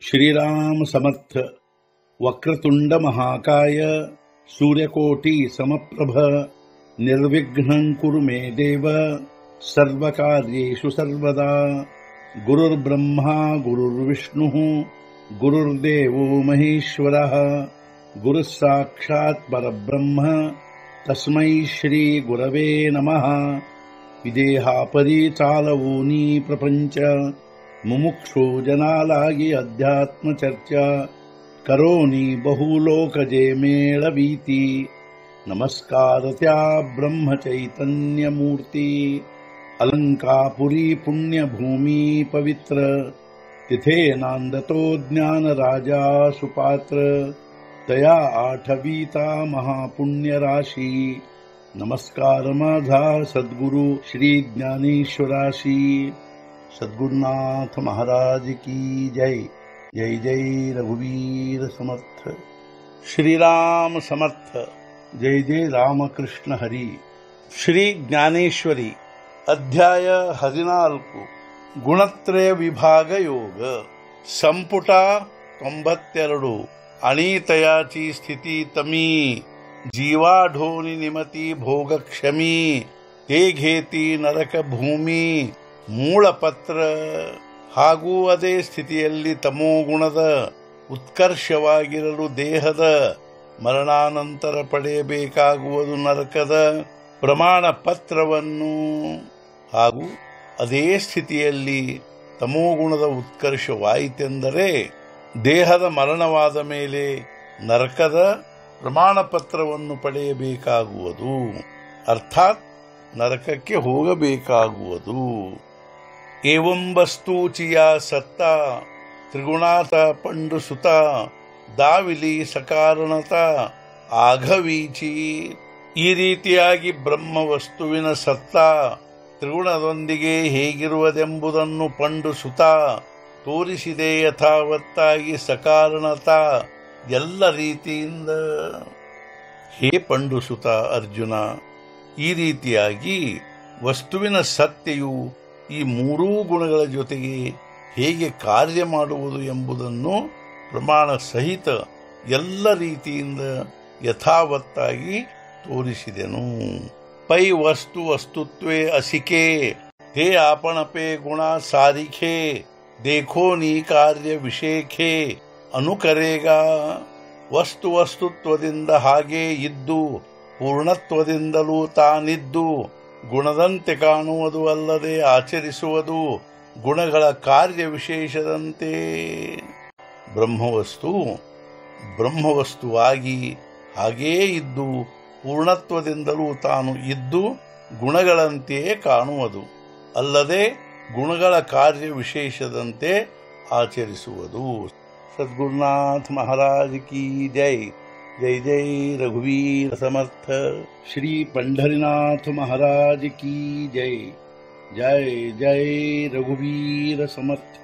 श्रीराम समर्थ। वक्रतुंड महाकाय सूर्यकोटि समप्रभ निर्विघ्नं कुरु मे देव सर्वकार्येषु सर्वदा। गुरुर्ब्रह्मा गुरुर्विष्णुः गुरुर्देवो महेश्वरः गुरुः साक्षात् परब्रह्म तस्मै श्री गुरवे नमः। विदेहापरि चालवूनी प्रपंच मुमुक्षु जनालागी अध्यात्म चर्चा करोनी बहुलोकजे मेळवीती। नमस्कार त्या ब्रह्म चैतन्य मूर्ती। अलंकापुरी पुण्यभूमी पवित्र तिथे नांदतो ज्ञान राजा सुपात्र। तया आठवीता महापुण्य राशी नमस्कार माझा सद्गुरु श्री ज्ञानेश्वराशी। सद्गुरुनाथ महाराज की जय। जय जय रघुवीर समर्थ। श्रीराम समर्थ। जय जय रामकृष्ण हरी। ಶ್ರೀ ಜ್ಞಾನೇಶ್ವರಿ ಅಧ್ಯಾಯ 14 ಗುಣತ್ರಯ ವಿಭಾಗ ಯೋಗ ಸಂಪುಟ 92 ಅಣೀತಯಾಚಿ ಸ್ಥಿತಿ ತಮೀ ಜೀವಾಢೋನಿ ನಿಮತಿ ಭೋಗಕ್ಷಮೀ ತೇ ಘೇತಿ ನರಕ ಭೂಮಿ ಮೂಲಪತ್ರ ಹಾಗೂ ಅದೇ ಸ್ಥಿತಿಯಲ್ಲಿ ತಮೋಗುಣದ ಉತ್ಕರ್ಷವಾಗಿರಲು ದೇಹದ ಮರಣಾನಂತರ ಪಡೆಯಬೇಕಾಗುವುದು ನರಕದ ಪ್ರಮಾಣ ಪತ್ರವನ್ನು ಹಾಗೂ ಅದೇ ಸ್ಥಿತಿಯಲ್ಲಿ ತಮೋಗುಣದ ಉತ್ಕರ್ಷವಾಯಿತೆಂದರೆ ದೇಹದ ಮರಣವಾದ ಮೇಲೆ ನರಕದ ಪ್ರಮಾಣ ಪತ್ರವನ್ನು ಪಡೆಯಬೇಕಾಗುವುದು, ಅರ್ಥಾತ್ ನರಕಕ್ಕೆ ಹೋಗಬೇಕಾಗುವುದು। ಏವಂ ವಸ್ತೂಚಿಯ ಸತ್ತ ತ್ರಿಗುಣಾತ ಪಂಡುಸುತ ದಾವಿಲಿ ಸಕಾರಣತ ಆಘವೀಚಿ। ಈ ರೀತಿಯಾಗಿ ಬ್ರಹ್ಮ ವಸ್ತುವಿನ ಸತ್ತ ತ್ರಿಗುಣದೊಂದಿಗೆ ಹೇಗಿರುವುದೆಂಬುದನ್ನು ಪಂಡುಸುತ ತೋರಿಸಿದೆ ಯಥಾವತ್ತಾಗಿ ಸಕಾರಣತ ಎಲ್ಲ ರೀತಿಯಿಂದ। ಹೇ ಪಂಡುಸುತ ಅರ್ಜುನ, ಈ ರೀತಿಯಾಗಿ ವಸ್ತುವಿನ ಸತ್ತೆಯು ಈ ಮೂರೂ ಗುಣಗಳ ಜೊತೆಗೆ ಹೇಗೆ ಕಾರ್ಯ ಮಾಡುವುದು ಎಂಬುದನ್ನು ಪ್ರಮಾಣ ಸಹಿತ ಎಲ್ಲ ರೀತಿಯಿಂದ ಯಥಾವತ್ತಾಗಿ ತೋರಿಸಿದೆನು। ಪೈ ವಸ್ತು ವಸ್ತುತ್ವೇ ಅಸಿಕೆ ಹೇ ಆಪಣಪೆ ಗುಣ ಸಾರಿಖೆ ದೇಖೋ ನೀ ಕಾರ್ಯ ವಿಷೇಖೆ ಅನುಕರೇಗ। ವಸ್ತು ವಸ್ತುತ್ವದಿಂದ ಹಾಗೇ ಇದ್ದು ಪೂರ್ಣತ್ವದಿಂದಲೂ ತಾನಿದ್ದು ಗುಣದಂತೆ ಕಾಣುವುದು ಅಲ್ಲದೆ ಆಚರಿಸುವುದು ಗುಣಗಳ ಕಾರ್ಯ ವಿಶೇಷದಂತೆ। ಬ್ರಹ್ಮವಸ್ತುವಾಗಿ ಹಾಗೇ ಇದ್ದು ಪೂರ್ಣತ್ವದಿಂದಲೂ ತಾನು ಇದ್ದು ಗುಣಗಳಂತೆಯೇ ಕಾಣುವುದು ಅಲ್ಲದೆ ಗುಣಗಳ ಕಾರ್ಯ ವಿಶೇಷದಂತೆ ಆಚರಿಸುವುದು। ಸದ್ಗುರುನಾಥ ಮಹಾರಾಜ್ ಕಿ ಜೈ। जय जय रघुवीर समर्थ। श्री पंढरीनाथ महाराज की जय। जय जय रघुवीर समर्थ।